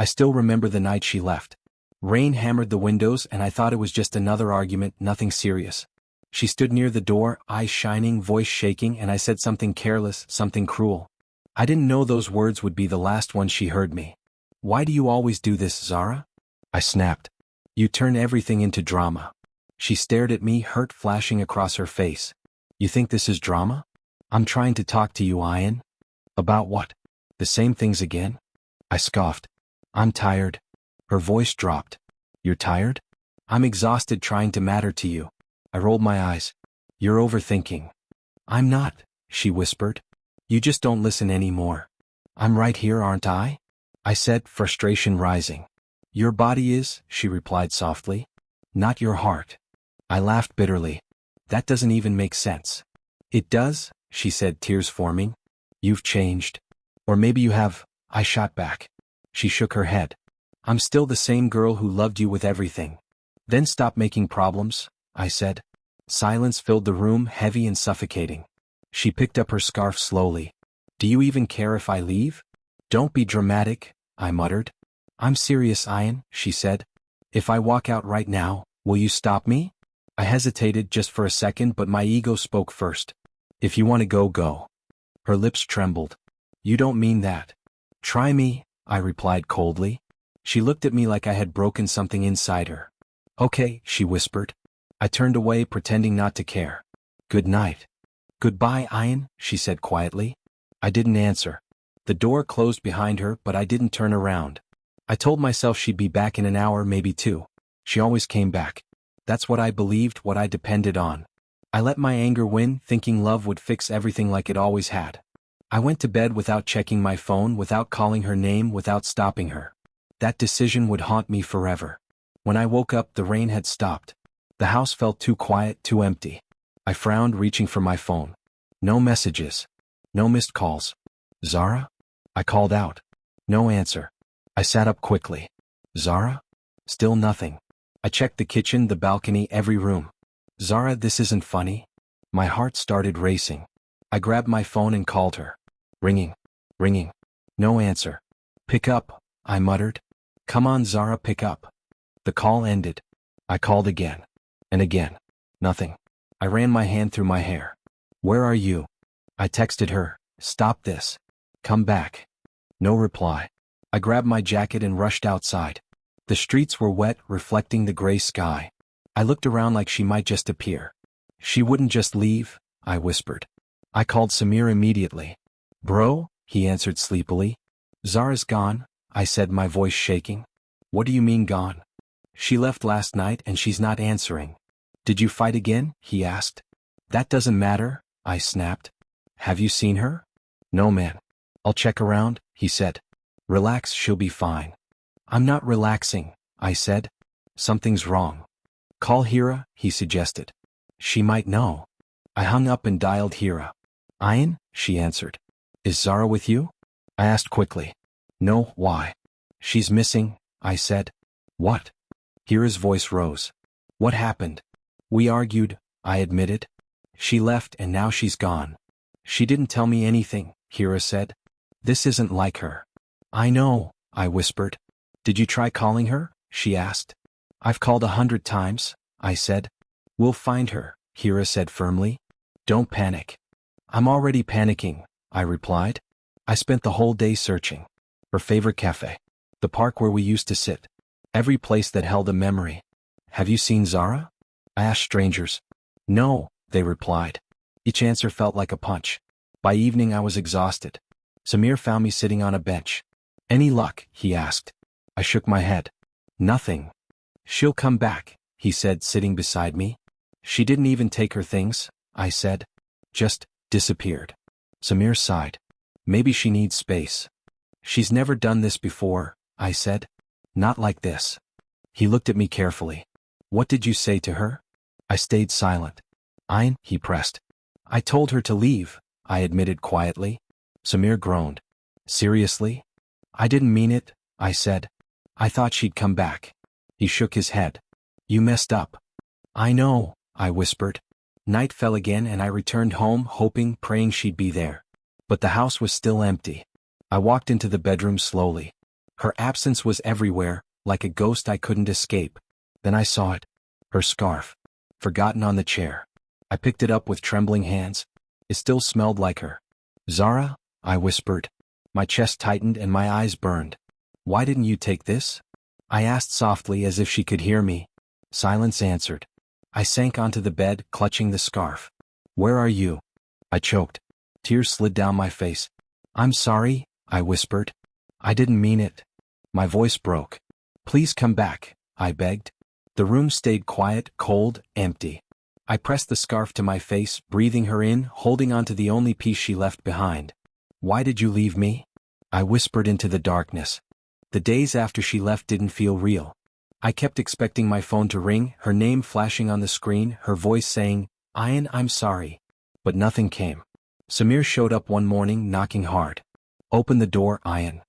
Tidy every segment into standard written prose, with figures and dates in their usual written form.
I still remember the night she left. Rain hammered the windows and I thought it was just another argument, nothing serious. She stood near the door, eyes shining, voice shaking, and I said something careless, something cruel. I didn't know those words would be the last ones she heard me. "Why do you always do this, Zara?" I snapped. "You turn everything into drama." She stared at me, hurt flashing across her face. "You think this is drama?" "I'm trying to talk to you, Ian." "About what? The same things again?" I scoffed. "I'm tired." Her voice dropped. "You're tired?" "I'm exhausted trying to matter to you." I rolled my eyes. "You're overthinking." "I'm not," she whispered. "You just don't listen anymore." "I'm right here, aren't I?" I said, frustration rising. "Your body is," she replied softly. "Not your heart." I laughed bitterly. "That doesn't even make sense." "It does," she said, tears forming. "You've changed. Or maybe you have," I shot back. She shook her head. "I'm still the same girl who loved you with everything." "Then stop making problems," I said. Silence filled the room, heavy and suffocating. She picked up her scarf slowly. "Do you even care if I leave?" "Don't be dramatic," I muttered. "I'm serious, Ian," she said. "If I walk out right now, will you stop me?" I hesitated just for a second, but my ego spoke first. "If you want to go, go." Her lips trembled. "You don't mean that." "Try me," I replied coldly. She looked at me like I had broken something inside her. "Okay," she whispered. I turned away, pretending not to care. "Good night." "Goodbye, Ian," she said quietly. I didn't answer. The door closed behind her, but I didn't turn around. I told myself she'd be back in an hour, maybe two. She always came back. That's what I believed, what I depended on. I let my anger win, thinking love would fix everything like it always had. I went to bed without checking my phone, without calling her name, without stopping her. That decision would haunt me forever. When I woke up, the rain had stopped. The house felt too quiet, too empty. I frowned, reaching for my phone. No messages. No missed calls. "Zara?" I called out. No answer. I sat up quickly. "Zara?" Still nothing. I checked the kitchen, the balcony, every room. "Zara, this isn't funny." My heart started racing. I grabbed my phone and called her. Ringing. Ringing. No answer. "Pick up," I muttered. "Come on, Zara, pick up." The call ended. I called again. And again. Nothing. I ran my hand through my hair. "Where are you?" I texted her. "Stop this. Come back." No reply. I grabbed my jacket and rushed outside. The streets were wet, reflecting the gray sky. I looked around like she might just appear. "She wouldn't just leave," I whispered. I called Samir immediately. "Bro," he answered sleepily. "Zara's gone," I said, my voice shaking. "What do you mean gone?" "She left last night and she's not answering." "Did you fight again?" he asked. "That doesn't matter," I snapped. "Have you seen her?" "No, man." "I'll check around," he said. "Relax, she'll be fine." "I'm not relaxing," I said. "Something's wrong." "Call Hira," he suggested. "She might know." I hung up and dialed Hira. "Ian?" she answered. "Is Zara with you?" I asked quickly. "No, why?" "She's missing," I said. "What?" Hira's voice rose. "What happened?" "We argued," I admitted. "She left and now she's gone." "She didn't tell me anything," Hira said. "This isn't like her." "I know," I whispered. "Did you try calling her?" she asked. "I've called 100 times," I said. "We'll find her," Hira said firmly. "Don't panic." "I'm already panicking," I replied. "I spent the whole day searching. Her favorite cafe. The park where we used to sit. Every place that held a memory. Have you seen Zara?" I asked strangers. "No," they replied. Each answer felt like a punch. By evening I was exhausted. Samir found me sitting on a bench. "Any luck?" he asked. I shook my head. "Nothing." "She'll come back," he said, sitting beside me. "She didn't even take her things," I said. "Just disappeared." Samir sighed. "Maybe she needs space." "She's never done this before," I said. "Not like this." He looked at me carefully. "What did you say to her?" I stayed silent. "Ian," he pressed. "I told her to leave," I admitted quietly. Samir groaned. "Seriously?" "I didn't mean it," I said. "I thought she'd come back." He shook his head. "You messed up." "I know," I whispered. Night fell again and I returned home, hoping, praying she'd be there. But the house was still empty. I walked into the bedroom slowly. Her absence was everywhere, like a ghost I couldn't escape. Then I saw it. Her scarf. Forgotten on the chair. I picked it up with trembling hands. It still smelled like her. "Zara?" I whispered. My chest tightened and my eyes burned. "Why didn't you take this?" I asked softly as if she could hear me. Silence answered. I sank onto the bed, clutching the scarf. "Where are you?" I choked. Tears slid down my face. "I'm sorry," I whispered. "I didn't mean it." My voice broke. "Please come back," I begged. The room stayed quiet, cold, empty. I pressed the scarf to my face, breathing her in, holding onto the only piece she left behind. "Why did you leave me?" I whispered into the darkness. The days after she left didn't feel real. I kept expecting my phone to ring, her name flashing on the screen, her voice saying, "Ian, I'm sorry." But nothing came. Samir showed up one morning, knocking hard. "Open the door, Ian."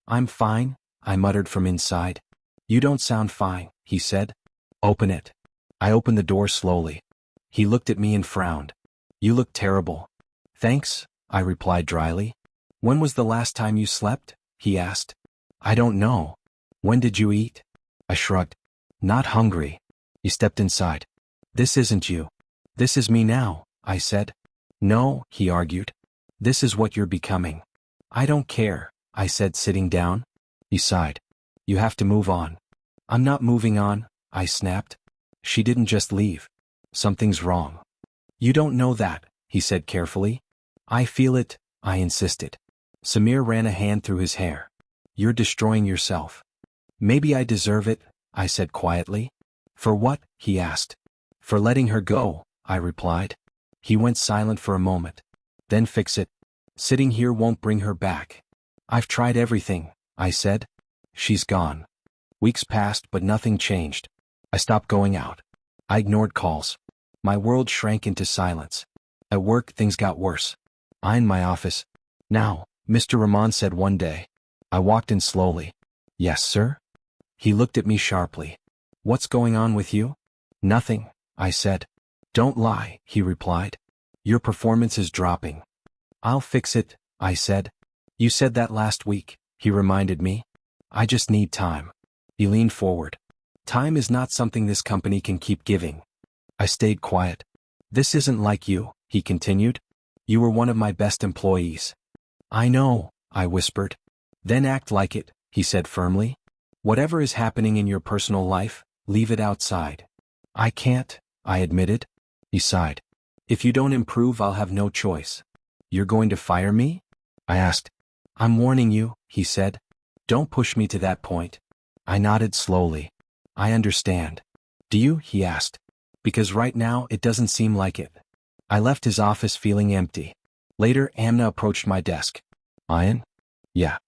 "I'm fine," I muttered from inside. "You don't sound fine," he said. "Open it." I opened the door slowly. He looked at me and frowned. "You look terrible." "Thanks," I replied dryly. "When was the last time you slept?" he asked. "I don't know." "When did you eat?" I shrugged. "Not hungry." He stepped inside. "This isn't you." "This is me now," I said. "No," he argued. "This is what you're becoming." "I don't care," I said, sitting down. He sighed. "You have to move on." "I'm not moving on," I snapped. "She didn't just leave. Something's wrong." "You don't know that," he said carefully. "I feel it," I insisted. Samir ran a hand through his hair. "You're destroying yourself." "Maybe I deserve it," I said quietly. "For what?" he asked. "For letting her go," I replied. He went silent for a moment. "Then fix it. Sitting here won't bring her back." "I've tried everything," I said. "She's gone." Weeks passed but nothing changed. I stopped going out. I ignored calls. My world shrank into silence. At work, things got worse. I in my office. "Now," Mr. Rahman said one day. I walked in slowly. "Yes, sir?" He looked at me sharply. "What's going on with you?" "Nothing," I said. "Don't lie," he replied. "Your performance is dropping." "I'll fix it," I said. "You said that last week," he reminded me. "I just need time." He leaned forward. "Time is not something this company can keep giving." I stayed quiet. "This isn't like you," he continued. "You were one of my best employees." "I know," I whispered. "Then act like it," he said firmly. "Whatever is happening in your personal life, leave it outside." "I can't," I admitted. He sighed. "If you don't improve, I'll have no choice." "You're going to fire me?" I asked. "I'm warning you," he said. "Don't push me to that point." I nodded slowly. "I understand." "Do you?" he asked. "Because right now it doesn't seem like it." I left his office feeling empty. Later, Amna approached my desk. "Ian?" "Yeah,"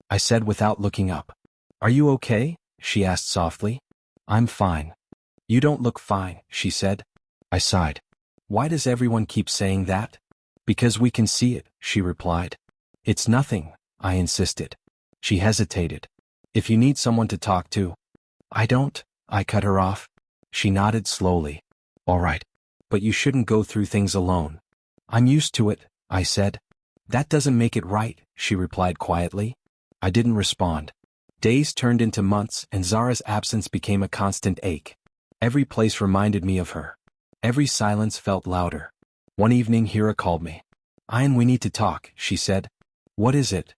I said without looking up. "Are you okay?" she asked softly. "I'm fine." "You don't look fine," she said. I sighed. "Why does everyone keep saying that?" "Because we can see it," she replied. "It's nothing," I insisted. She hesitated. "If you need someone to talk to." "I don't," I cut her off. She nodded slowly. "All right. But you shouldn't go through things alone." "I'm used to it," I said. "That doesn't make it right," she replied quietly. I didn't respond. Days turned into months and Zara's absence became a constant ache. Every place reminded me of her. Every silence felt louder. One evening Hira called me. "Ian, we need to talk," she said. "What is it?"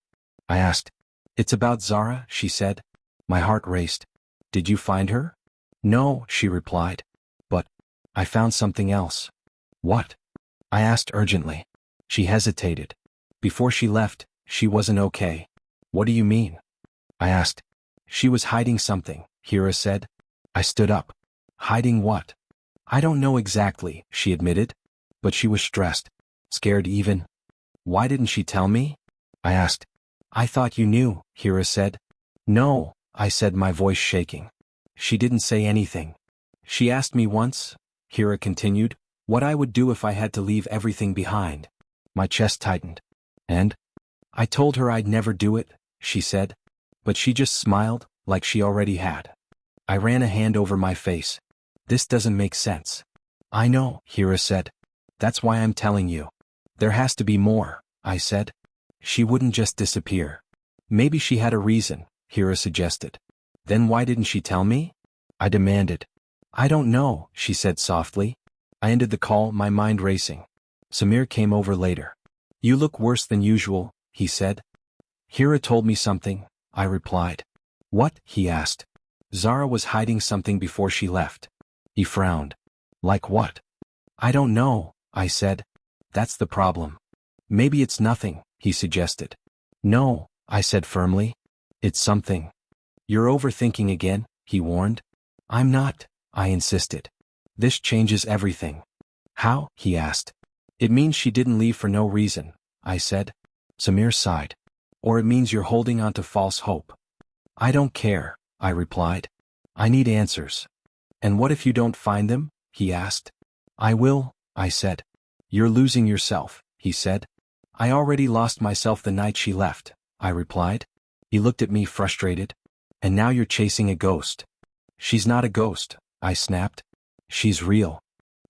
I asked. "It's about Zara," she said. My heart raced. "Did you find her?" "No," she replied. "But I found something else." "What?" I asked urgently. She hesitated. "Before she left, she wasn't okay." "What do you mean?" I asked. "She was hiding something," Hira said. I stood up. "Hiding what?" "I don't know exactly," she admitted. "But she was stressed. Scared even." "Why didn't she tell me?" I asked. "I thought you knew," Hira said. "No," I said, my voice shaking. "She didn't say anything." "She asked me once," Hira continued, "what I would do if I had to leave everything behind." My chest tightened. "And?" "I told her I'd never do it," she said. But she just smiled, like she already had. I ran a hand over my face. "This doesn't make sense." "I know," Hira said. "That's why I'm telling you." "There has to be more," I said. "She wouldn't just disappear." "Maybe she had a reason," Hira suggested. Then why didn't she tell me? I demanded. I don't know, she said softly. I ended the call, my mind racing. Samir came over later. You look worse than usual, he said. Hira told me something, I replied. What? He asked. Zara was hiding something before she left. He frowned. Like what? I don't know, I said. That's the problem. Maybe it's nothing, he suggested. No, I said firmly. It's something. You're overthinking again, he warned. I'm not, I insisted. This changes everything. How? He asked. It means she didn't leave for no reason, I said. Samir sighed. Or it means you're holding on to false hope. I don't care, I replied. I need answers. And what if you don't find them? He asked. I will, I said. You're losing yourself, he said. I already lost myself the night she left, I replied. He looked at me frustrated. And now you're chasing a ghost. She's not a ghost, I snapped. She's real.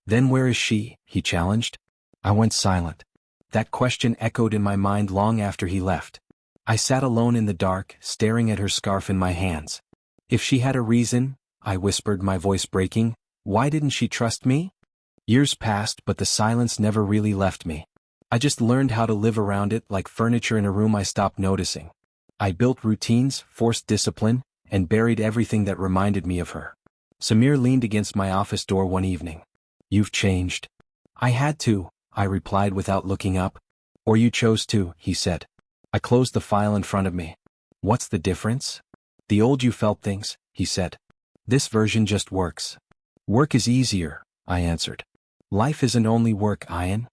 Then where is she? He challenged. I went silent. That question echoed in my mind long after he left. I sat alone in the dark, staring at her scarf in my hands. If she had a reason, I whispered, my voice breaking, why didn't she trust me? Years passed, but the silence never really left me. I just learned how to live around it like furniture in a room I stopped noticing. I built routines, forced discipline, and buried everything that reminded me of her. Samir leaned against my office door one evening. You've changed. I had to, I replied without looking up. Or you chose to, he said. I closed the file in front of me. What's the difference? The old you felt things, he said. This version just works. Work is easier, I answered. Life isn't only work, Ian.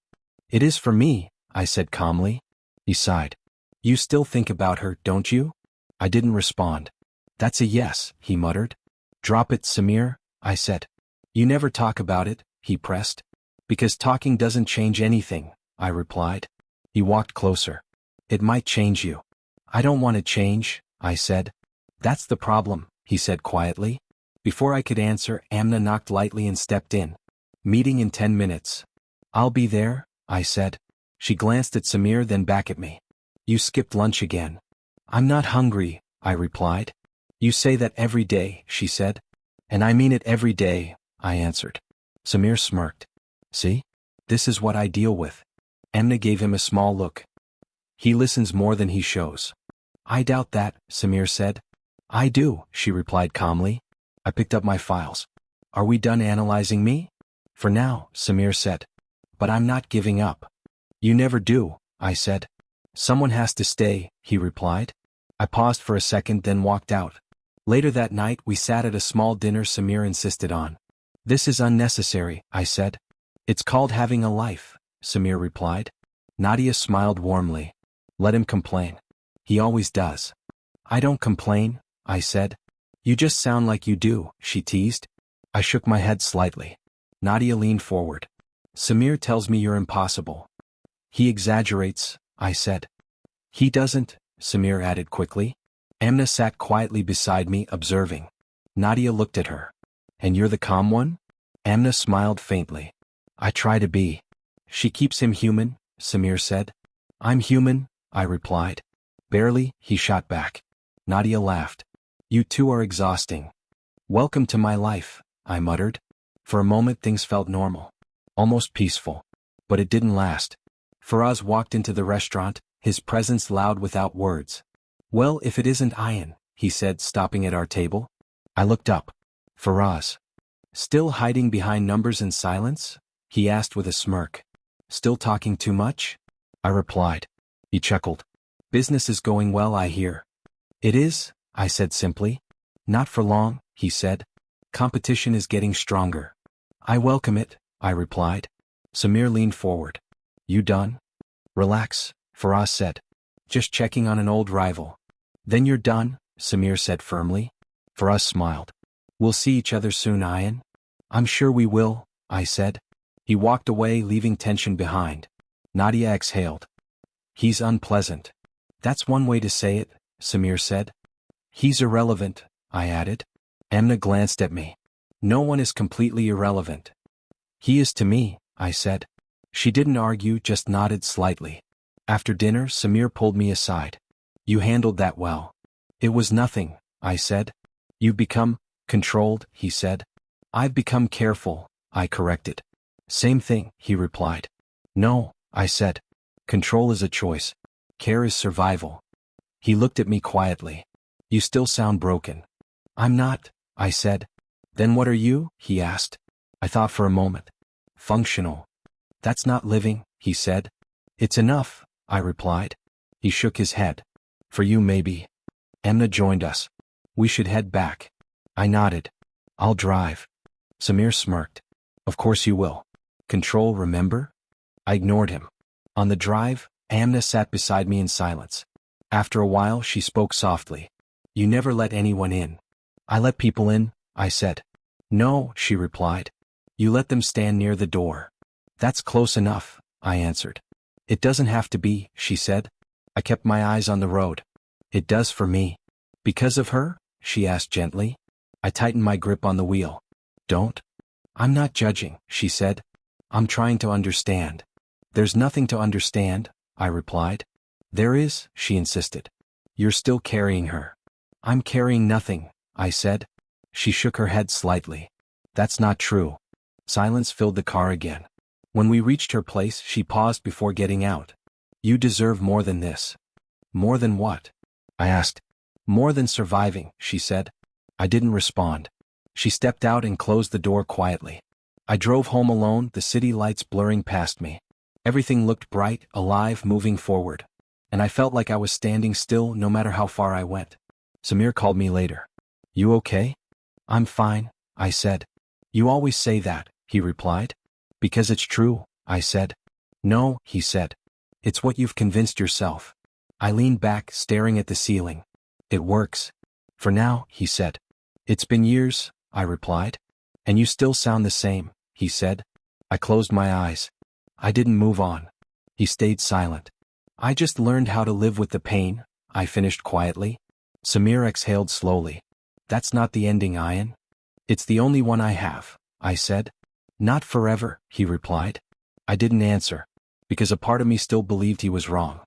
It is for me, I said calmly. He sighed. You still think about her, don't you? I didn't respond. That's a yes, he muttered. Drop it, Samir, I said. You never talk about it, he pressed. Because talking doesn't change anything, I replied. He walked closer. It might change you. I don't want to change, I said. That's the problem, he said quietly. Before I could answer, Amna knocked lightly and stepped in. Meeting in 10 minutes. I'll be there, I said. She glanced at Samir, then back at me. You skipped lunch again. I'm not hungry, I replied. You say that every day, she said. And I mean it every day, I answered. Samir smirked. See? This is what I deal with. Amna gave him a small look. He listens more than he shows. I doubt that, Samir said. I do, she replied calmly. I picked up my files. Are we done analyzing me? For now, Samir said. But I'm not giving up. You never do, I said. Someone has to stay, he replied. I paused for a second, then walked out. Later that night, we sat at a small dinner Samir insisted on. This is unnecessary, I said. It's called having a life, Samir replied. Nadia smiled warmly. Let him complain. He always does. I don't complain, I said. You just sound like you do, she teased. I shook my head slightly. Nadia leaned forward. Samir tells me you're impossible. He exaggerates, I said. He doesn't, Samir added quickly. Amna sat quietly beside me, observing. Nadia looked at her. And you're the calm one? Amna smiled faintly. I try to be. She keeps him human, Samir said. I'm human, I replied. Barely, he shot back. Nadia laughed. You two are exhausting. Welcome to my life, I muttered. For a moment things felt normal. Almost peaceful. But it didn't last. Faraz walked into the restaurant, his presence loud without words. Well, if it isn't Ian, he said, stopping at our table. I looked up. Faraz. Still hiding behind numbers and silence? He asked with a smirk. Still talking too much? I replied. He chuckled. Business is going well, I hear. It is, I said simply. Not for long, he said. Competition is getting stronger. I welcome it, I replied. Samir leaned forward. You done? Relax, Faraz said. Just checking on an old rival. Then you're done, Samir said firmly. Faraz smiled. We'll see each other soon, Ian. I'm sure we will, I said. He walked away, leaving tension behind. Nadia exhaled. He's unpleasant. That's one way to say it, Samir said. He's irrelevant, I added. Amna glanced at me. No one is completely irrelevant. He is to me, I said. She didn't argue, just nodded slightly. After dinner, Samir pulled me aside. You handled that well. It was nothing, I said. You've become controlled, he said. I've become careful, I corrected. Same thing, he replied. No, I said. Control is a choice. Care is survival. He looked at me quietly. You still sound broken. I'm not, I said. Then what are you? He asked. I thought for a moment. Functional. That's not living, he said. It's enough, I replied. He shook his head. For you maybe. Emna joined us. We should head back. I nodded. I'll drive. Samir smirked. Of course you will. Control, remember? I ignored him. On the drive, Amna sat beside me in silence. After a while she spoke softly. You never let anyone in. I let people in, I said. No, she replied. You let them stand near the door. That's close enough, I answered. It doesn't have to be, she said. I kept my eyes on the road. It does for me. Because of her? She asked gently. I tightened my grip on the wheel. Don't. I'm not judging, she said. I'm trying to understand. There's nothing to understand, I replied. There is, she insisted. You're still carrying her. I'm carrying nothing, I said. She shook her head slightly. That's not true. Silence filled the car again. When we reached her place, she paused before getting out. You deserve more than this. More than what? I asked. More than surviving, she said. I didn't respond. She stepped out and closed the door quietly. I drove home alone, the city lights blurring past me. Everything looked bright, alive, moving forward. And I felt like I was standing still no matter how far I went. Samir called me later. You okay? I'm fine, I said. You always say that, he replied. Because it's true, I said. No, he said. It's what you've convinced yourself. I leaned back, staring at the ceiling. It works. For now, he said. It's been years, I replied. And you still sound the same, he said. I closed my eyes. I didn't move on. He stayed silent. I just learned how to live with the pain, I finished quietly. Samir exhaled slowly. That's not the ending, Ian. It's the only one I have, I said. Not forever, he replied. I didn't answer, because a part of me still believed he was wrong.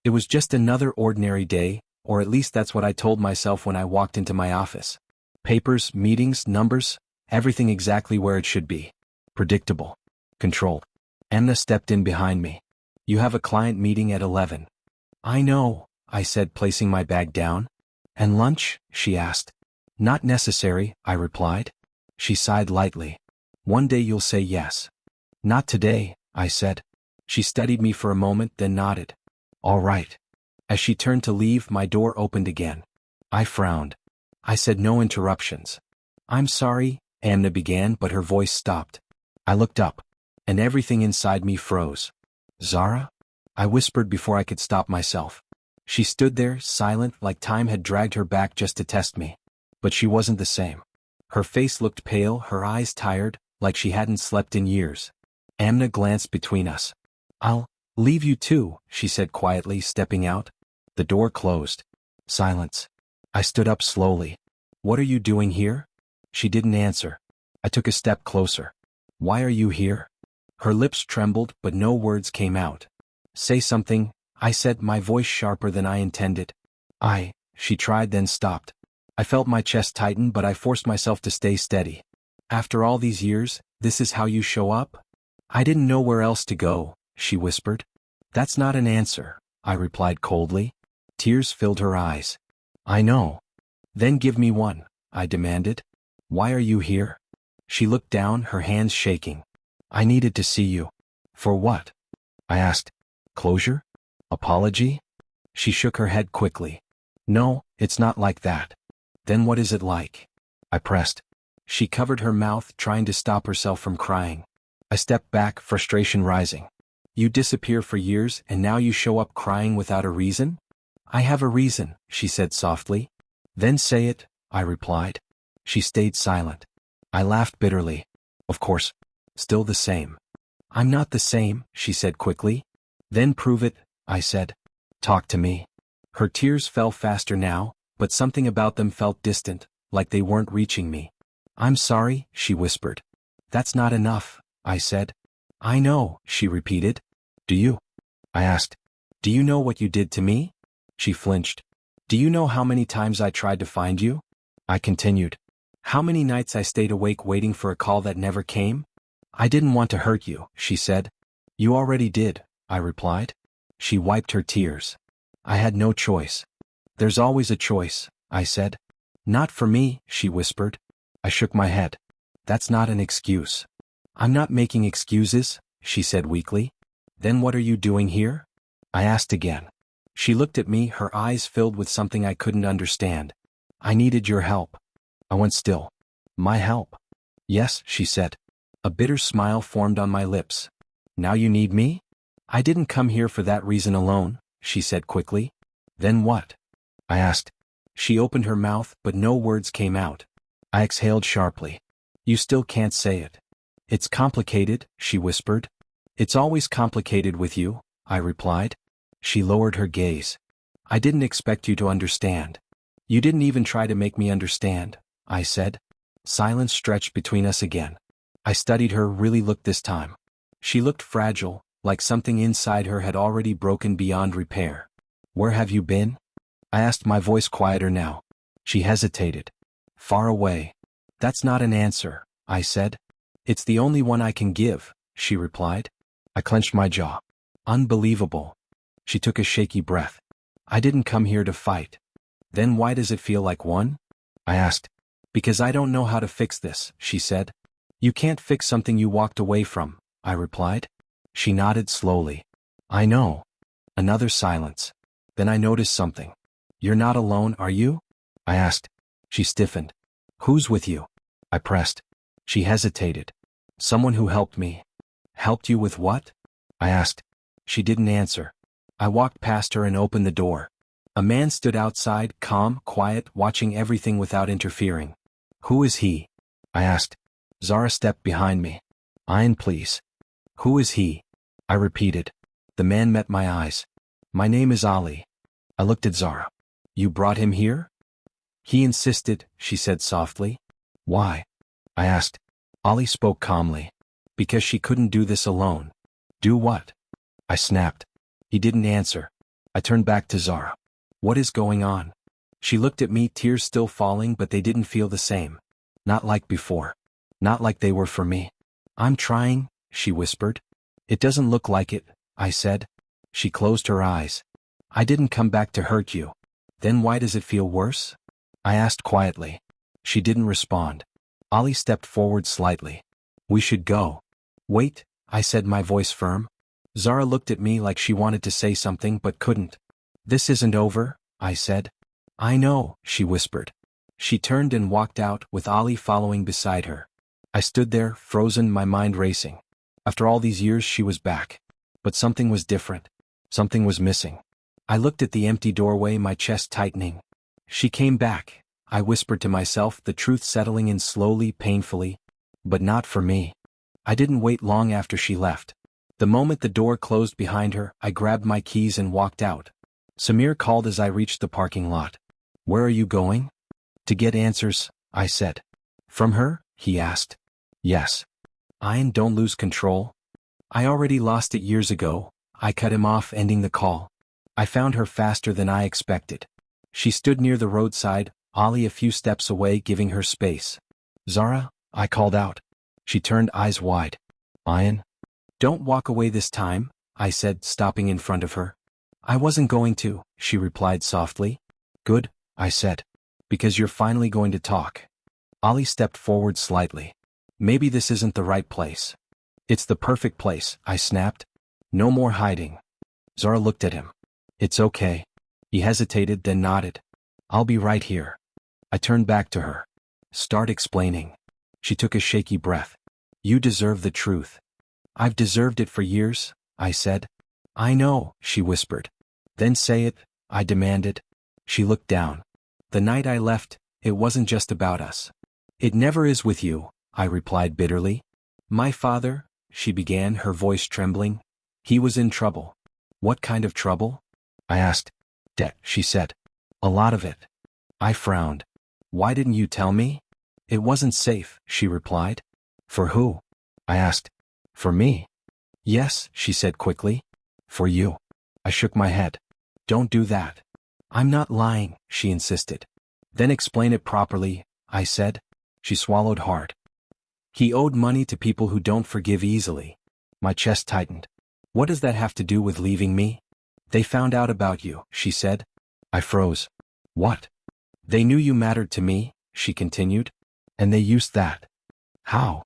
It was just another ordinary day, or at least that's what I told myself when I walked into my office. Papers, meetings, numbers, everything exactly where it should be. Predictable. Controlled. Emna stepped in behind me. You have a client meeting at 11. I know, I said, placing my bag down. And lunch? She asked. Not necessary, I replied. She sighed lightly. One day you'll say yes. Not today, I said. She studied me for a moment, then nodded. All right. As she turned to leave, my door opened again. I frowned. I said no interruptions. I'm sorry, Amna began, but her voice stopped. I looked up, and everything inside me froze. Zara? I whispered before I could stop myself. She stood there, silent, like time had dragged her back just to test me. But she wasn't the same. Her face looked pale, her eyes tired, like she hadn't slept in years. Amna glanced between us. I'll leave you too, she said quietly, stepping out. The door closed. Silence. I stood up slowly. What are you doing here? She didn't answer. I took a step closer. Why are you here? Her lips trembled, but no words came out. Say something, I said, my voice sharper than I intended. She tried, then stopped. I felt my chest tighten, but I forced myself to stay steady. After all these years, this is how you show up? I didn't know where else to go, she whispered. That's not an answer, I replied coldly. Tears filled her eyes. I know. Then give me one, I demanded. Why are you here? She looked down, her hands shaking. I needed to see you. For what? I asked. Closure? Apology? She shook her head quickly. No, it's not like that. Then what is it like? I pressed. She covered her mouth, trying to stop herself from crying. I stepped back, frustration rising. You disappear for years, and now you show up crying without a reason? I have a reason, she said softly. Then say it, I replied. She stayed silent. I laughed bitterly. Of course. Still the same. I'm not the same, she said quickly. Then prove it, I said. Talk to me. Her tears fell faster now, but something about them felt distant, like they weren't reaching me. I'm sorry, she whispered. That's not enough, I said. I know, she repeated. Do you? I asked. Do you know what you did to me? She flinched. Do you know how many times I tried to find you? I continued. How many nights I stayed awake waiting for a call that never came? I didn't want to hurt you, she said. You already did, I replied. She wiped her tears. I had no choice. There's always a choice, I said. Not for me, she whispered. I shook my head. That's not an excuse. I'm not making excuses, she said weakly. Then what are you doing here? I asked again. She looked at me, her eyes filled with something I couldn't understand. I needed your help. I went still. My help? Yes, she said. A bitter smile formed on my lips. Now you need me? I didn't come here for that reason alone, she said quickly. Then what? I asked. She opened her mouth, but no words came out. I exhaled sharply. You still can't say it. It's complicated, she whispered. It's always complicated with you, I replied. She lowered her gaze. I didn't expect you to understand. You didn't even try to make me understand, I said. Silence stretched between us again. I studied her, really looked this time. She looked fragile, like something inside her had already broken beyond repair. Where have you been? I asked, my voice quieter now. She hesitated. Far away. That's not an answer, I said. It's the only one I can give, she replied. I clenched my jaw. Unbelievable. She took a shaky breath. I didn't come here to fight. Then why does it feel like one? I asked. Because I don't know how to fix this, she said. You can't fix something you walked away from, I replied. She nodded slowly. I know. Another silence. Then I noticed something. You're not alone, are you? I asked. She stiffened. Who's with you? I pressed. She hesitated. Someone who helped me. Helped you with what? I asked. She didn't answer. I walked past her and opened the door. A man stood outside, calm, quiet, watching everything without interfering. Who is he? I asked. Zara stepped behind me. Ian, please. Who is he? I repeated. The man met my eyes. My name is Ali. I looked at Zara. You brought him here? He insisted, she said softly. Why? I asked. Ali spoke calmly. Because she couldn't do this alone. Do what? I snapped. He didn't answer. I turned back to Zara. What is going on? She looked at me, tears still falling, but they didn't feel the same. Not like before. Not like they were for me. I'm trying, she whispered. It doesn't look like it, I said. She closed her eyes. I didn't come back to hurt you. Then why does it feel worse? I asked quietly. She didn't respond. Ali stepped forward slightly. We should go. Wait, I said, my voice firm. Zara looked at me like she wanted to say something but couldn't. This isn't over, I said. I know, she whispered. She turned and walked out, with Ali following beside her. I stood there, frozen, my mind racing. After all these years she was back. But something was different. Something was missing. I looked at the empty doorway, my chest tightening. She came back, I whispered to myself, the truth settling in slowly, painfully. But not for me. I didn't wait long after she left. The moment the door closed behind her, I grabbed my keys and walked out. Samir called as I reached the parking lot. Where are you going? To get answers, I said. From her? He asked. Yes. Ian, don't lose control. I already lost it years ago. I cut him off, ending the call. I found her faster than I expected. She stood near the roadside, Ali a few steps away, giving her space. Zara, I called out. She turned, eyes wide. Ian? Don't walk away this time, I said, stopping in front of her. I wasn't going to, she replied softly. Good, I said. Because you're finally going to talk. Ali stepped forward slightly. Maybe this isn't the right place. It's the perfect place, I snapped. No more hiding. Zara looked at him. It's okay. He hesitated, then nodded. I'll be right here. I turned back to her. Start explaining. She took a shaky breath. You deserve the truth. I've deserved it for years, I said. I know, she whispered. Then say it, I demanded. She looked down. The night I left, it wasn't just about us. It never is with you, I replied bitterly. My father, she began, her voice trembling. He was in trouble. What kind of trouble? I asked. Debt, she said. A lot of it. I frowned. Why didn't you tell me? It wasn't safe, she replied. For who? I asked. For me. Yes, she said quickly. For you. I shook my head. Don't do that. I'm not lying, she insisted. Then explain it properly, I said. She swallowed hard. He owed money to people who don't forgive easily. My chest tightened. What does that have to do with leaving me? They found out about you, she said. I froze. What? They knew you mattered to me, she continued. And they used that. How?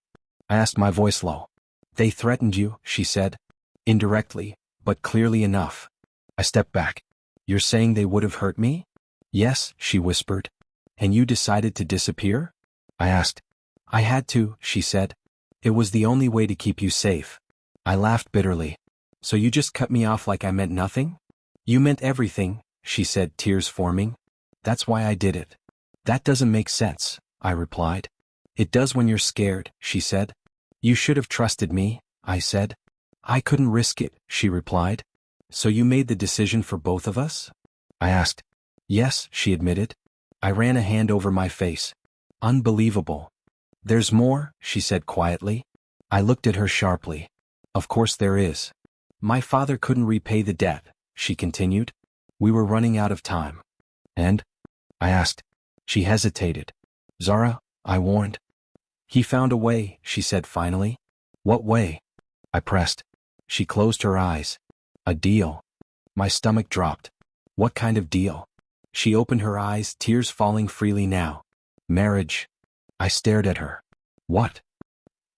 I asked, my voice low. They threatened you, she said. Indirectly, but clearly enough. I stepped back. You're saying they would have hurt me? Yes, she whispered. And you decided to disappear? I asked. I had to, she said. It was the only way to keep you safe. I laughed bitterly. So you just cut me off like I meant nothing? You meant everything, she said, tears forming. That's why I did it. That doesn't make sense, I replied. It does when you're scared, she said. You should have trusted me, I said. I couldn't risk it, she replied. So you made the decision for both of us? I asked. Yes, she admitted. I ran a hand over my face. Unbelievable. There's more, she said quietly. I looked at her sharply. Of course there is. My father couldn't repay the debt, she continued. We were running out of time. And? I asked. She hesitated. Zara, I warned. He found a way, she said finally. What way? I pressed. She closed her eyes. A deal. My stomach dropped. What kind of deal? She opened her eyes, tears falling freely now. Marriage. I stared at her. What?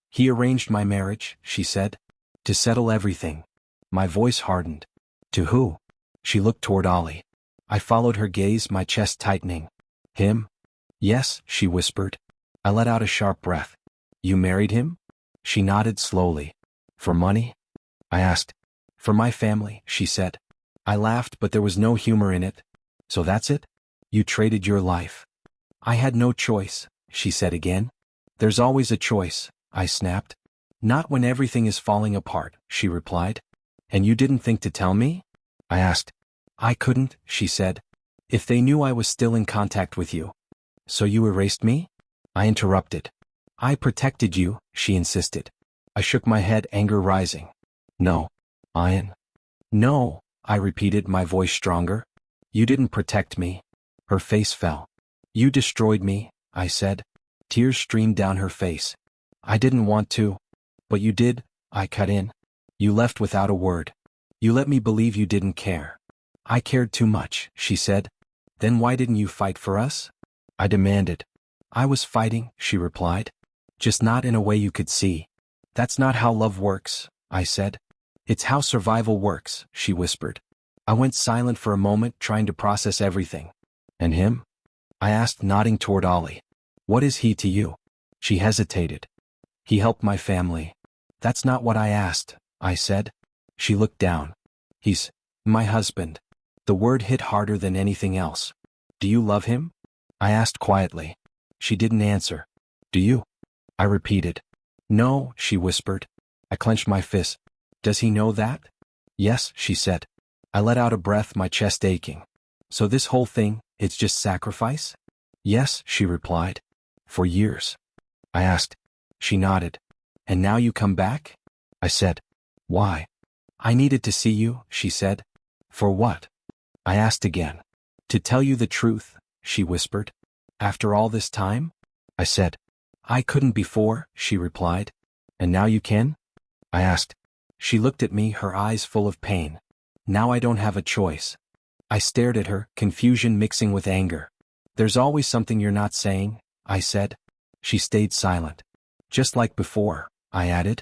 He arranged my marriage, she said. To settle everything. My voice hardened. To who? She looked toward Ollie. I followed her gaze, my chest tightening. Him? Yes, she whispered. I let out a sharp breath. You married him? She nodded slowly. For money? I asked. For my family, she said. I laughed, but there was no humor in it. So that's it? You traded your life. I had no choice, she said again. There's always a choice, I snapped. Not when everything is falling apart, she replied. And you didn't think to tell me? I asked. I couldn't, she said. If they knew I was still in contact with you. So you erased me? I interrupted. I protected you, she insisted. I shook my head, anger rising. No. Ian. No, I repeated, my voice stronger. You didn't protect me. Her face fell. You destroyed me, I said. Tears streamed down her face. I didn't want to. But you did, I cut in. You left without a word. You let me believe you didn't care. I cared too much, she said. Then why didn't you fight for us? I demanded. I was fighting, she replied. Just not in a way you could see. That's not how love works, I said. It's how survival works, she whispered. I went silent for a moment, trying to process everything. And him? I asked, nodding toward Ollie. What is he to you? She hesitated. He helped my family. That's not what I asked, I said. She looked down. He's my husband. The word hit harder than anything else. Do you love him? I asked quietly. She didn't answer. Do you? I repeated. No, she whispered. I clenched my fist. Does he know that? Yes, she said. I let out a breath, my chest aching. So this whole thing, it's just sacrifice? Yes, she replied. For years. I asked. She nodded. And now you come back? I said. Why? I needed to see you, she said. For what? I asked again. To tell you the truth, she whispered. After all this time? I said. I couldn't before, she replied. And now you can? I asked. She looked at me, her eyes full of pain. Now I don't have a choice. I stared at her, confusion mixing with anger. There's always something you're not saying, I said. She stayed silent. Just like before, I added.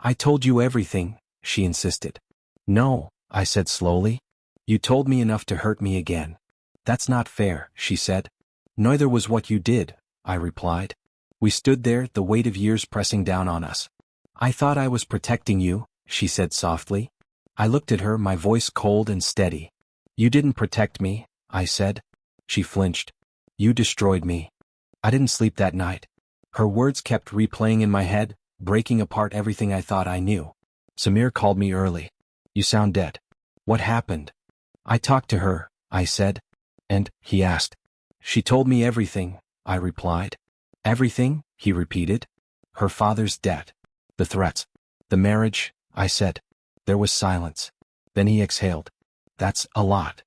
I told you everything, she insisted. No, I said slowly. You told me enough to hurt me again. That's not fair, she said. Neither was what you did, I replied. We stood there, the weight of years pressing down on us. I thought I was protecting you, she said softly. I looked at her, my voice cold and steady. You didn't protect me, I said. She flinched. You destroyed me. I didn't sleep that night. Her words kept replaying in my head, breaking apart everything I thought I knew. Samir called me early. You sound dead. What happened? I talked to her, I said. And, he asked. She told me everything, I replied. Everything, he repeated. Her father's debt. The threats. The marriage, I said. There was silence. Then he exhaled. That's a lot.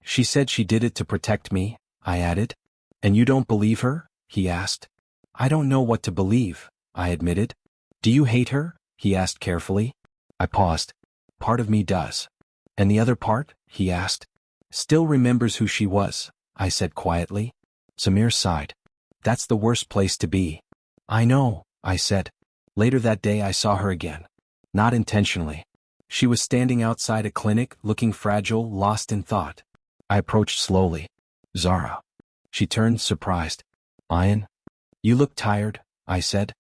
She said she did it to protect me, I added. And you don't believe her? He asked. I don't know what to believe, I admitted. Do you hate her? He asked carefully. I paused. Part of me does. And the other part? He asked. Still remembers who she was, I said quietly. Samir sighed. That's the worst place to be. I know, I said. Later that day I saw her again. Not intentionally. She was standing outside a clinic, looking fragile, lost in thought. I approached slowly. Zara. She turned, surprised. Ian? You look tired, I said.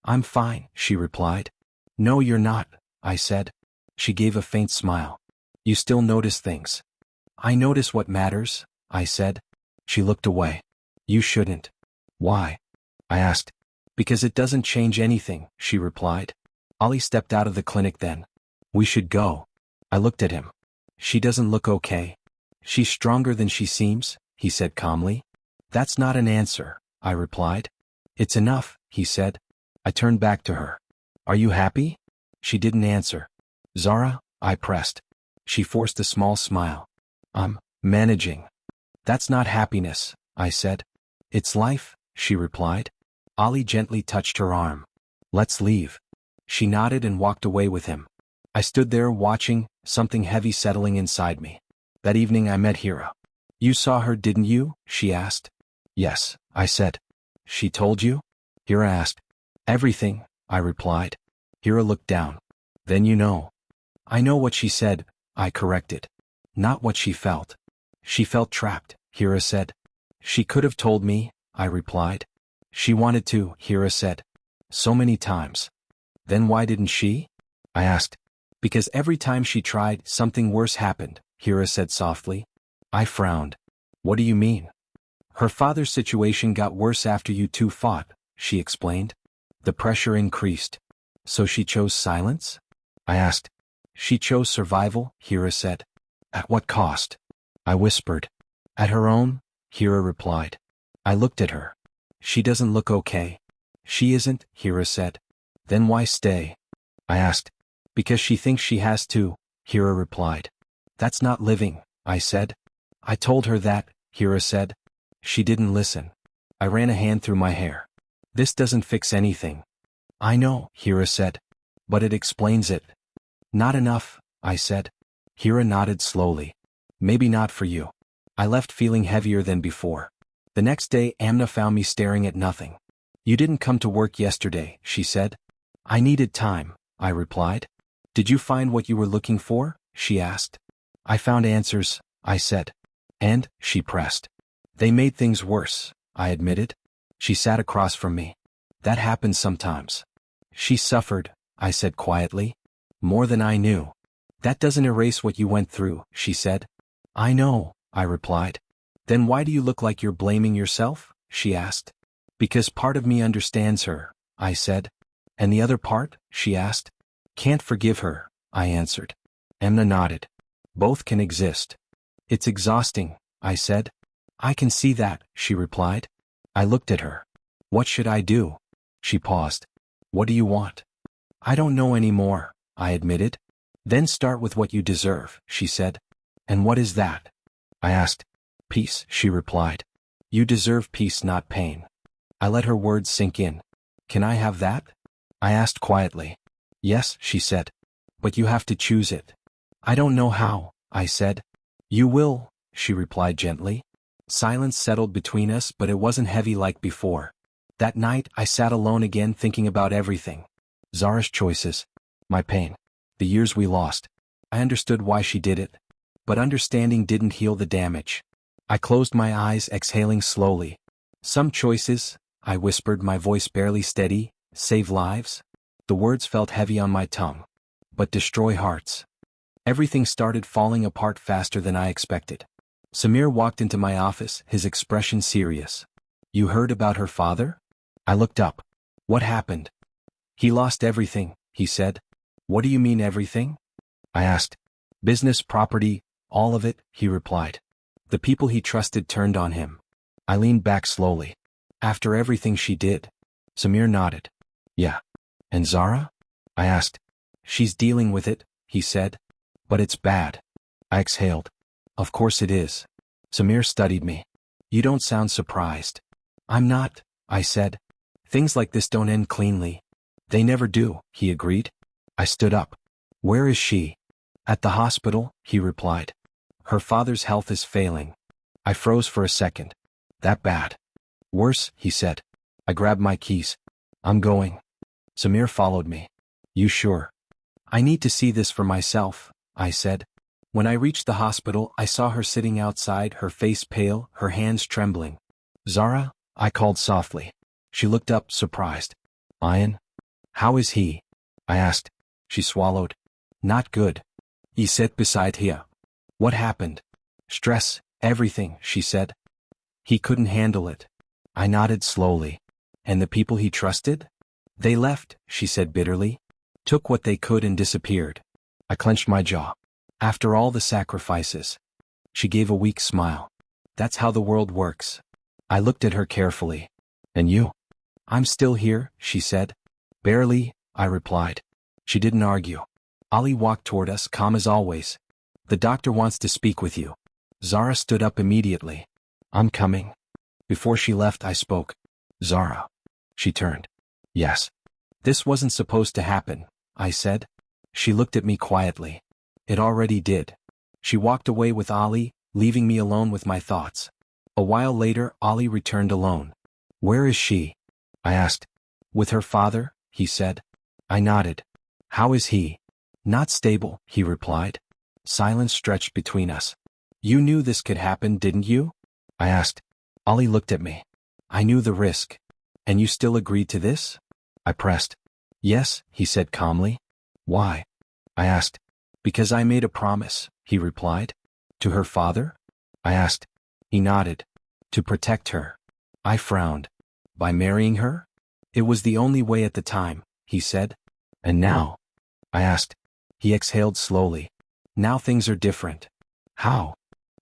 I'm fine, she replied. No, you're not, I said. She gave a faint smile. You still notice things. I notice what matters, I said. She looked away. You shouldn't. Why? I asked. Because it doesn't change anything, she replied. Ollie stepped out of the clinic then. We should go. I looked at him. She doesn't look okay. She's stronger than she seems, he said calmly. That's not an answer, I replied. It's enough, he said. I turned back to her. Are you happy? She didn't answer. Zara, I pressed. She forced a small smile. I'm managing. That's not happiness, I said. It's life, she replied. Ollie gently touched her arm. Let's leave. She nodded and walked away with him. I stood there watching, something heavy settling inside me. That evening I met Hira. You saw her, didn't you? She asked. Yes, I said. She told you? Hira asked. Everything, I replied. Hira looked down. Then you know. I know what she said, I corrected. Not what she felt. She felt trapped, Hira said. She could have told me, I replied. She wanted to, Hira said. So many times. Then why didn't she? I asked. Because every time she tried, something worse happened, Hira said softly. I frowned. What do you mean? Her father's situation got worse after you two fought, she explained. The pressure increased. So she chose silence? I asked. She chose survival, Hira said. At what cost? I whispered. At her own, Hira replied. I looked at her. She doesn't look okay. She isn't, Hira said. Then why stay? I asked. Because she thinks she has to, Hira replied. That's not living, I said. I told her that, Hira said. She didn't listen. I ran a hand through my hair. This doesn't fix anything. I know, Hira said. But it explains it. Not enough, I said. Hira nodded slowly. Maybe not for you. I left feeling heavier than before. The next day Amna found me staring at nothing. You didn't come to work yesterday, she said. I needed time, I replied. Did you find what you were looking for? She asked. I found answers, I said. And, she pressed. They made things worse, I admitted. She sat across from me. That happens sometimes. She suffered, I said quietly. More than I knew. That doesn't erase what you went through, she said. I know, I replied. Then why do you look like you're blaming yourself? She asked. Because part of me understands her, I said. And the other part? She asked. Can't forgive her, I answered. Emna nodded. Both can exist. It's exhausting, I said. I can see that, she replied. I looked at her. What should I do? She paused. What do you want? I don't know anymore, I admitted. Then start with what you deserve, she said. And what is that? I asked. Peace, she replied. You deserve peace, not pain. I let her words sink in. Can I have that? I asked quietly. Yes, she said. But you have to choose it. I don't know how, I said. You will, she replied gently. Silence settled between us, but it wasn't heavy like before. That night, I sat alone again thinking about everything. Zara's choices. My pain. The years we lost. I understood why she did it. But understanding didn't heal the damage. I closed my eyes, exhaling slowly. Some choices, I whispered, my voice barely steady, save lives. The words felt heavy on my tongue. But destroy hearts. Everything started falling apart faster than I expected. Samir walked into my office, his expression serious. You heard about her father? I looked up. What happened? He lost everything, he said. What do you mean everything? I asked. Business, property, all of it, he replied. The people he trusted turned on him. I leaned back slowly. After everything she did. Samir nodded. Yeah. And Zara? I asked. She's dealing with it, he said. But it's bad. I exhaled. Of course it is. Samir studied me. You don't sound surprised. I'm not, I said. Things like this don't end cleanly. They never do, he agreed. I stood up. Where is she? At the hospital, he replied. Her father's health is failing. I froze for a second. That bad? Worse, he said. I grabbed my keys. I'm going. Samir followed me. You sure? I need to see this for myself, I said. When I reached the hospital, I saw her sitting outside, her face pale, her hands trembling. Zara? I called softly. She looked up, surprised. Ian? How is he? I asked. She swallowed. Not good. He sat beside her. What happened? Stress, everything, she said. He couldn't handle it. I nodded slowly. And the people he trusted? They left, she said bitterly. Took what they could and disappeared. I clenched my jaw. After all the sacrifices. She gave a weak smile. That's how the world works. I looked at her carefully. And you? I'm still here, she said. Barely, I replied. She didn't argue. Ali walked toward us, calm as always. The doctor wants to speak with you. Zara stood up immediately. I'm coming. Before she left, I spoke. Zara. She turned. Yes. This wasn't supposed to happen, I said. She looked at me quietly. It already did. She walked away with Ali, leaving me alone with my thoughts. A while later, Ali returned alone. Where is she? I asked. With her father, he said. I nodded. How is he? Not stable, he replied. Silence stretched between us. You knew this could happen, didn't you? I asked. Ali looked at me. I knew the risk. And you still agreed to this? I pressed. Yes, he said calmly. Why? I asked. Because I made a promise, he replied. To her father? I asked. He nodded. To protect her. I frowned. By marrying her? It was the only way at the time, he said. And now? I asked. He exhaled slowly. Now things are different. How?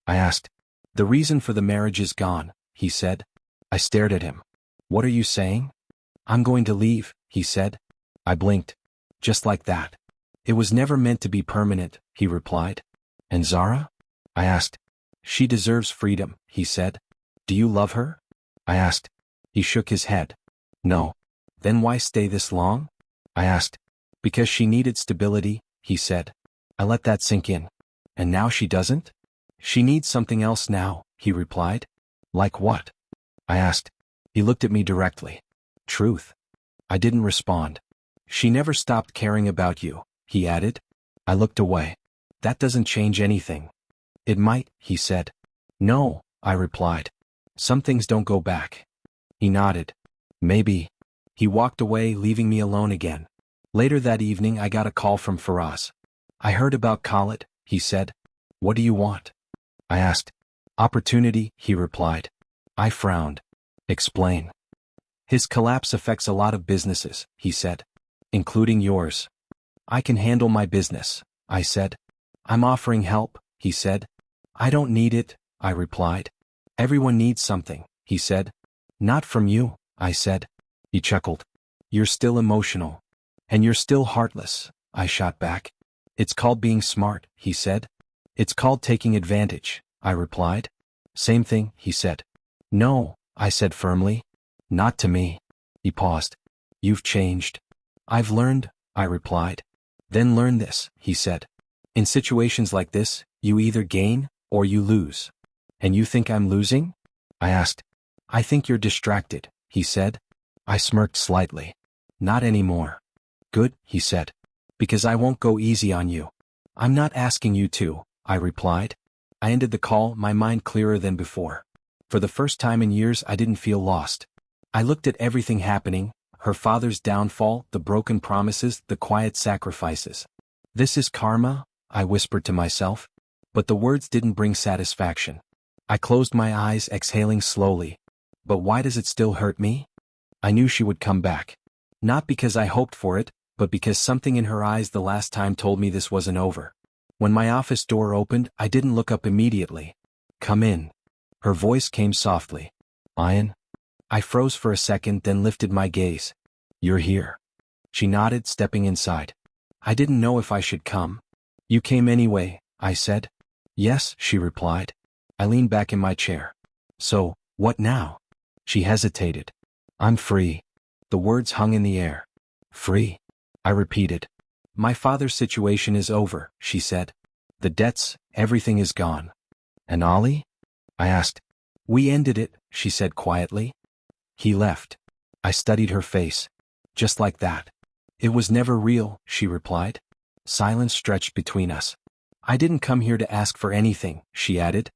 I asked. The reason for the marriage is gone, he said. I stared at him. What are you saying? I'm going to leave, he said. I blinked. Just like that. It was never meant to be permanent, he replied. And Zara? I asked. She deserves freedom, he said. Do you love her? I asked. He shook his head. No. Then why stay this long? I asked. Because she needed stability, he said. I let that sink in. And now she doesn't? She needs something else now, he replied. Like what? I asked. He looked at me directly. Truth. I didn't respond. She never stopped caring about you, he added. I looked away. That doesn't change anything. It might, he said. No, I replied. Some things don't go back. He nodded. Maybe. He walked away, leaving me alone again. Later that evening, I got a call from Faraz. I heard about Khalid, he said. What do you want? I asked. Opportunity, he replied. I frowned. Explain. His collapse affects a lot of businesses, he said. Including yours. I can handle my business, I said. I'm offering help, he said. I don't need it, I replied. Everyone needs something, he said. Not from you, I said. He chuckled. You're still emotional. And you're still heartless, I shot back. It's called being smart, he said. It's called taking advantage, I replied. Same thing, he said. No, I said firmly. Not to me. He paused. You've changed. I've learned, I replied. Then learn this, he said. In situations like this, you either gain or you lose. And you think I'm losing? I asked. I think you're distracted, he said. I smirked slightly. Not anymore. Good, he said. Because I won't go easy on you. I'm not asking you to, I replied. I ended the call, my mind clearer than before. For the first time in years, I didn't feel lost. I looked at everything happening, her father's downfall, the broken promises, the quiet sacrifices. This is karma, I whispered to myself. But the words didn't bring satisfaction. I closed my eyes, exhaling slowly. But why does it still hurt me? I knew she would come back. Not because I hoped for it, but because something in her eyes the last time told me this wasn't over. When my office door opened, I didn't look up immediately. Come in. Her voice came softly. Ian? I froze for a second, then lifted my gaze. You're here. She nodded, stepping inside. I didn't know if I should come. You came anyway, I said. Yes, she replied. I leaned back in my chair. So, what now? She hesitated. I'm free. The words hung in the air. Free? I repeated. My father's situation is over, she said. The debts, everything is gone. And Ollie? I asked. We ended it, she said quietly. He left. I studied her face. Just like that. It was never real, she replied. Silence stretched between us. I didn't come here to ask for anything, she added.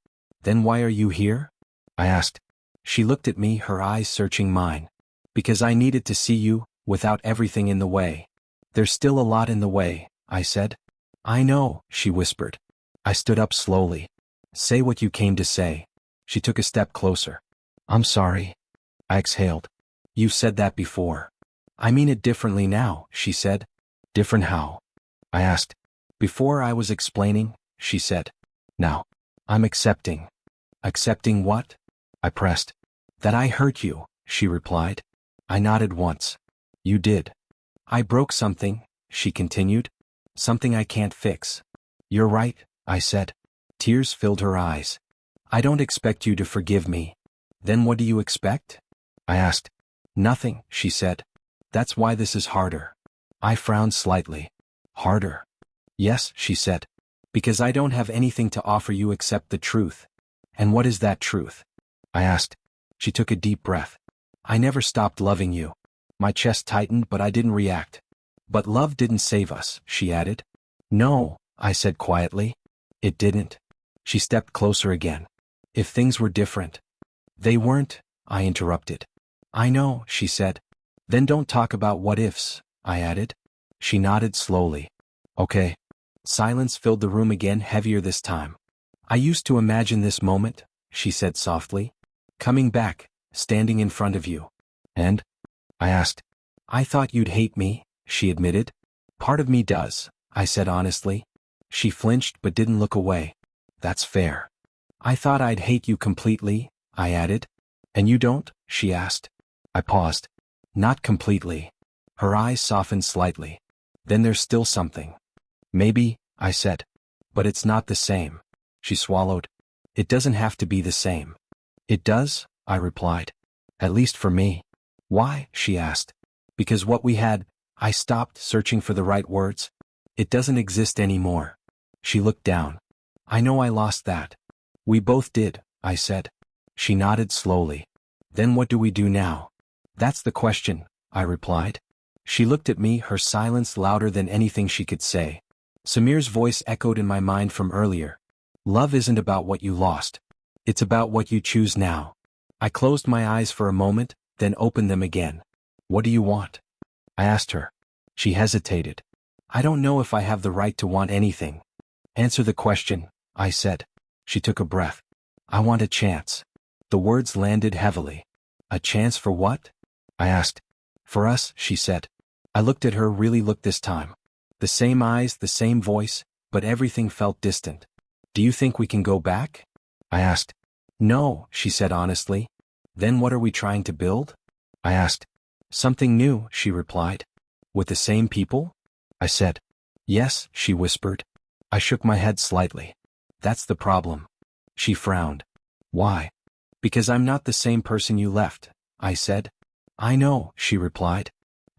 Then why are you here? I asked. She looked at me, her eyes searching mine. Because I needed to see you, without everything in the way. There's still a lot in the way, I said. I know, she whispered. I stood up slowly. Say what you came to say. She took a step closer. I'm sorry. I exhaled. You've said that before. I mean it differently now, she said. Different how? I asked. Before I was explaining, she said. Now. I'm accepting. Accepting what? I pressed. That I hurt you, she replied. I nodded once. You did. I broke something, she continued. Something I can't fix. You're right, I said. Tears filled her eyes. I don't expect you to forgive me. Then what do you expect? I asked. Nothing, she said. That's why this is harder. I frowned slightly. Harder? Yes, she said. Because I don't have anything to offer you except the truth. And what is that truth? I asked. She took a deep breath. I never stopped loving you. My chest tightened, but I didn't react. But love didn't save us, she added. No, I said quietly. It didn't. She stepped closer again. If things were different. They weren't, I interrupted. I know, she said. Then don't talk about what ifs, I added. She nodded slowly. Okay. Silence filled the room again, heavier this time. I used to imagine this moment, she said softly. Coming back, standing in front of you. And? I asked. I thought you'd hate me, she admitted. Part of me does, I said honestly. She flinched but didn't look away. That's fair. I thought I'd hate you completely, I added. And you don't? She asked. I paused. Not completely. Her eyes softened slightly. Then there's still something. Maybe, I said. But it's not the same. She swallowed. It doesn't have to be the same. It does, I replied. At least for me. Why? She asked. Because what we had, I stopped searching for the right words. It doesn't exist anymore. She looked down. I know I lost that. We both did, I said. She nodded slowly. Then what do we do now? That's the question, I replied. She looked at me, her silence louder than anything she could say. Samir's voice echoed in my mind from earlier. Love isn't about what you lost. It's about what you choose now. I closed my eyes for a moment, then opened them again. What do you want? I asked her. She hesitated. I don't know if I have the right to want anything. Answer the question, I said. She took a breath. I want a chance. The words landed heavily. A chance for what? I asked. For us, she said. I looked at her, really looked this time. The same eyes, the same voice, but everything felt distant. Do you think we can go back? I asked. No, she said honestly. Then what are we trying to build? I asked. Something new, she replied. With the same people? I said. Yes, she whispered. I shook my head slightly. That's the problem. She frowned. Why? Because I'm not the same person you left, I said. I know, she replied.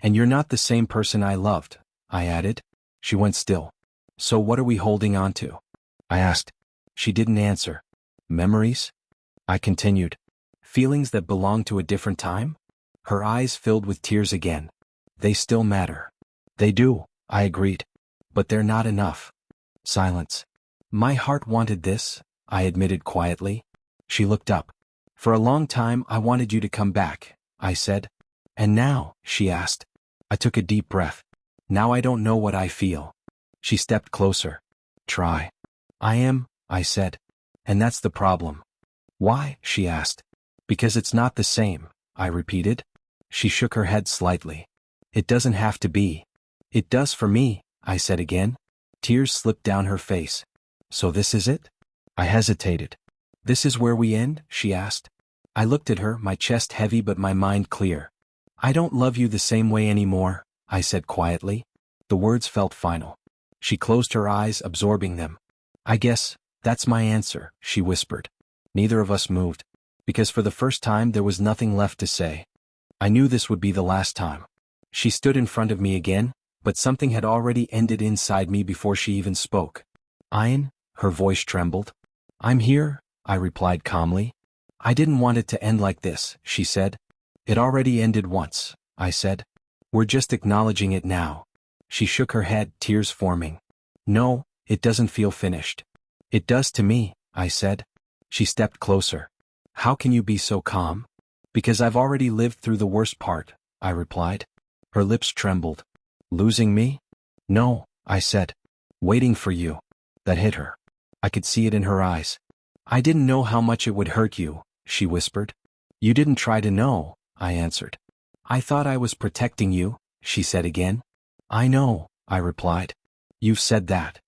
And you're not the same person I loved, I added. She went still. So what are we holding on to? I asked. She didn't answer. Memories? I continued. Feelings that belong to a different time? Her eyes filled with tears again. They still matter. They do, I agreed. But they're not enough. Silence. My heart wanted this, I admitted quietly. She looked up. For a long time I wanted you to come back, I said. And now, she asked. I took a deep breath. Now I don't know what I feel. She stepped closer. Try. I am, I said. And that's the problem. Why? She asked. Because it's not the same, I repeated. She shook her head slightly. It doesn't have to be. It does for me, I said again. Tears slipped down her face. So this is it? I hesitated. This is where we end? She asked. I looked at her, my chest heavy but my mind clear. I don't love you the same way anymore, I said quietly. The words felt final. She closed her eyes, absorbing them. I guess, that's my answer, she whispered. Neither of us moved, because for the first time there was nothing left to say. I knew this would be the last time. She stood in front of me again, but something had already ended inside me before she even spoke. Ian, her voice trembled. I'm here, I replied calmly. I didn't want it to end like this, she said. It already ended once, I said. We're just acknowledging it now. She shook her head, tears forming. No, it doesn't feel finished. It does to me, I said. She stepped closer. How can you be so calm? Because I've already lived through the worst part, I replied. Her lips trembled. Losing me? No, I said. Waiting for you. That hit her. I could see it in her eyes. I didn't know how much it would hurt you, she whispered. You didn't try to know, I answered. I thought I was protecting you, she said again. I know, I replied. You've said that.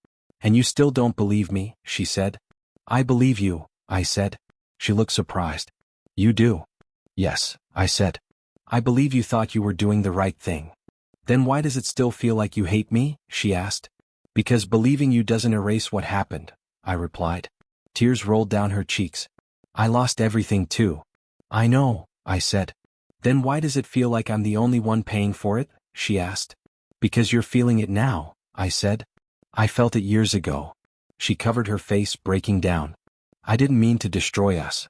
And you still don't believe me, she said. I believe you, I said. She looked surprised. You do? Yes, I said. I believe you thought you were doing the right thing. Then why does it still feel like you hate me? She asked. Because believing you doesn't erase what happened, I replied. Tears rolled down her cheeks. I lost everything too. I know, I said. Then why does it feel like I'm the only one paying for it? She asked. Because you're feeling it now, I said. I felt it years ago. She covered her face, breaking down. I didn't mean to destroy us.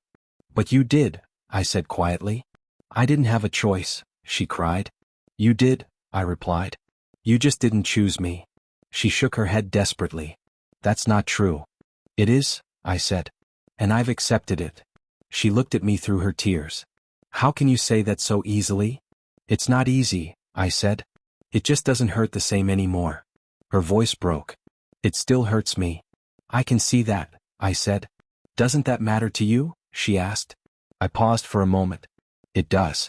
But you did, I said quietly. I didn't have a choice, she cried. You did, I replied. You just didn't choose me. She shook her head desperately. That's not true. It is, I said. And I've accepted it. She looked at me through her tears. How can you say that so easily? It's not easy, I said. It just doesn't hurt the same anymore. Her voice broke. It still hurts me. I can see that, I said. Doesn't that matter to you? She asked. I paused for a moment. It does.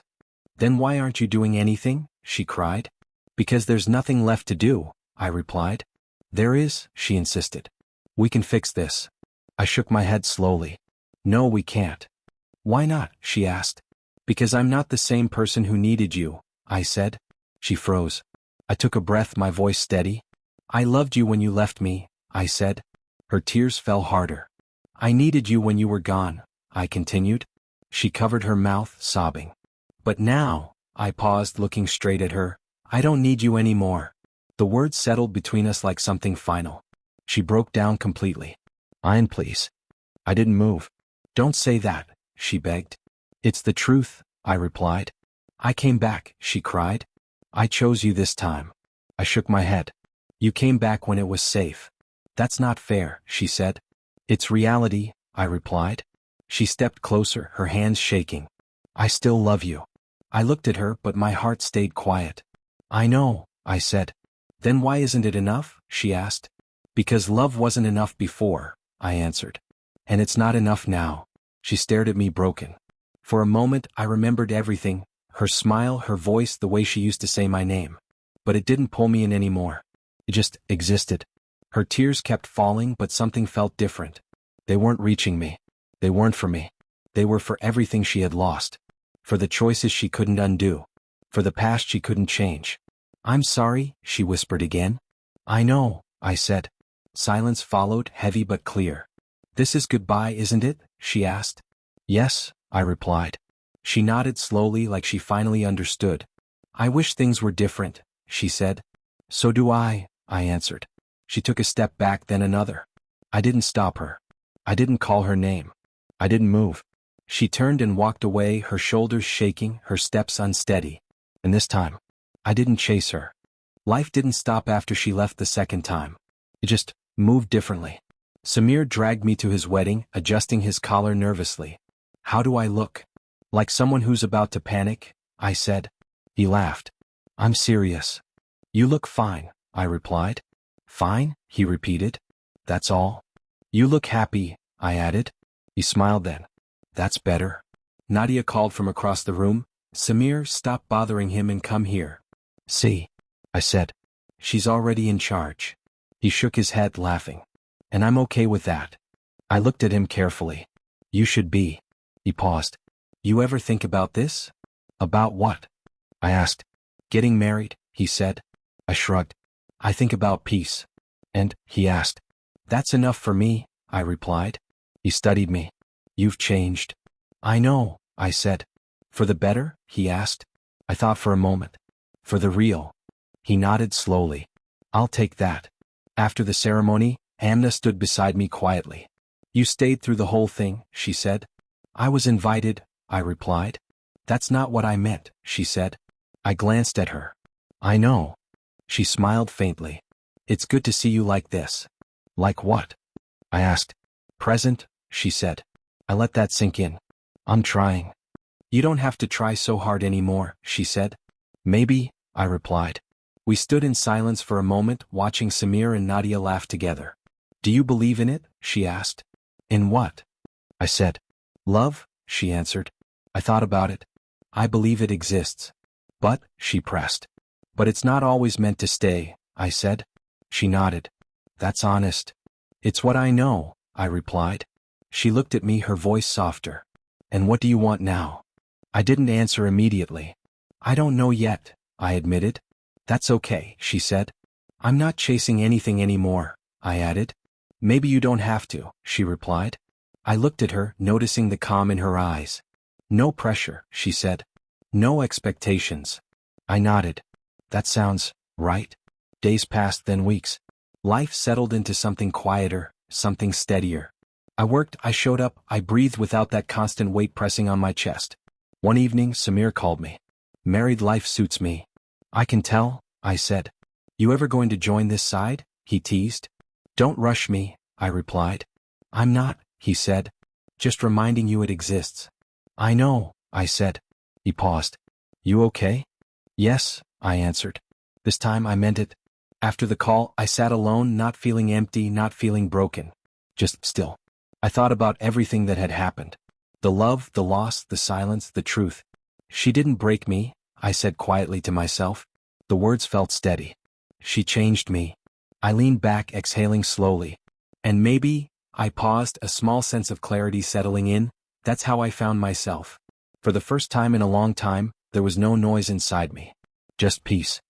Then why aren't you doing anything? She cried. Because there's nothing left to do, I replied. There is, she insisted. We can fix this. I shook my head slowly. No, we can't. Why not? She asked. Because I'm not the same person who needed you, I said. She froze. I took a breath, my voice steady. I loved you when you left me, I said. Her tears fell harder. I needed you when you were gone, I continued. She covered her mouth, sobbing. But now, I paused, looking straight at her. I don't need you anymore. The words settled between us like something final. She broke down completely. Ian, please. I didn't move. Don't say that, she begged. It's the truth, I replied. I came back, she cried. I chose you this time. I shook my head. You came back when it was safe. That's not fair, she said. It's reality, I replied. She stepped closer, her hands shaking. I still love you. I looked at her, but my heart stayed quiet. I know, I said. Then why isn't it enough? She asked. Because love wasn't enough before, I answered. And it's not enough now. She stared at me, broken. For a moment I remembered everything, her smile, her voice, the way she used to say my name. But it didn't pull me in anymore. It just existed. Her tears kept falling, but something felt different. They weren't reaching me. They weren't for me. They were for everything she had lost. For the choices she couldn't undo. For the past she couldn't change. I'm sorry, she whispered again. I know, I said. Silence followed, heavy but clear. This is goodbye, isn't it? She asked. Yes, I replied. She nodded slowly, like she finally understood. I wish things were different, she said. So do I answered. She took a step back, then another. I didn't stop her. I didn't call her name. I didn't move. She turned and walked away, her shoulders shaking, her steps unsteady. And this time, I didn't chase her. Life didn't stop after she left the second time. It just moved differently. Samir dragged me to his wedding, adjusting his collar nervously. How do I look? Like someone who's about to panic? I said. He laughed. I'm serious. You look fine, I replied. Fine, he repeated. That's all? You look happy, I added. He smiled then. That's better. Nadia called from across the room. Samir, stop bothering him and come here. See, I said. She's already in charge. He shook his head, laughing. And I'm okay with that. I looked at him carefully. You should be. He paused. You ever think about this? About what? I asked. Getting married, he said. I shrugged. I think about peace. And, he asked. That's enough for me, I replied. He studied me. You've changed. I know, I said. For the better? He asked. I thought for a moment. For the real. He nodded slowly. I'll take that. After the ceremony, Amna stood beside me quietly. You stayed through the whole thing, she said. I was invited, I replied. That's not what I meant, she said. I glanced at her. I know. She smiled faintly. It's good to see you like this. Like what? I asked. Present, she said. I let that sink in. I'm trying. You don't have to try so hard anymore, she said. Maybe, I replied. We stood in silence for a moment, watching Samir and Nadia laugh together. Do you believe in it? She asked. In what? I said. Love, she answered. I thought about it. I believe it exists. But, she pressed. But it's not always meant to stay, I said. She nodded. That's honest. It's what I know, I replied. She looked at me, her voice softer. And what do you want now? I didn't answer immediately. I don't know yet, I admitted. That's okay, she said. I'm not chasing anything anymore, I added. Maybe you don't have to, she replied. I looked at her, noticing the calm in her eyes. No pressure, she said. No expectations. I nodded. That sounds right. Days passed, then weeks. Life settled into something quieter, something steadier. I worked, I showed up, I breathed without that constant weight pressing on my chest. One evening, Samir called me. Married life suits me. I can tell, I said. You ever going to join this side? He teased. Don't rush me, I replied. I'm not, he said. Just reminding you it exists. I know, I said. He paused. You okay? Yes, I answered. This time I meant it. After the call, I sat alone, not feeling empty, not feeling broken. Just still. I thought about everything that had happened. The love, the loss, the silence, the truth. She didn't break me, I said quietly to myself. The words felt steady. She changed me. I leaned back, exhaling slowly. And maybe, I paused, a small sense of clarity settling in. That's how I found myself. For the first time in a long time, there was no noise inside me. Just peace.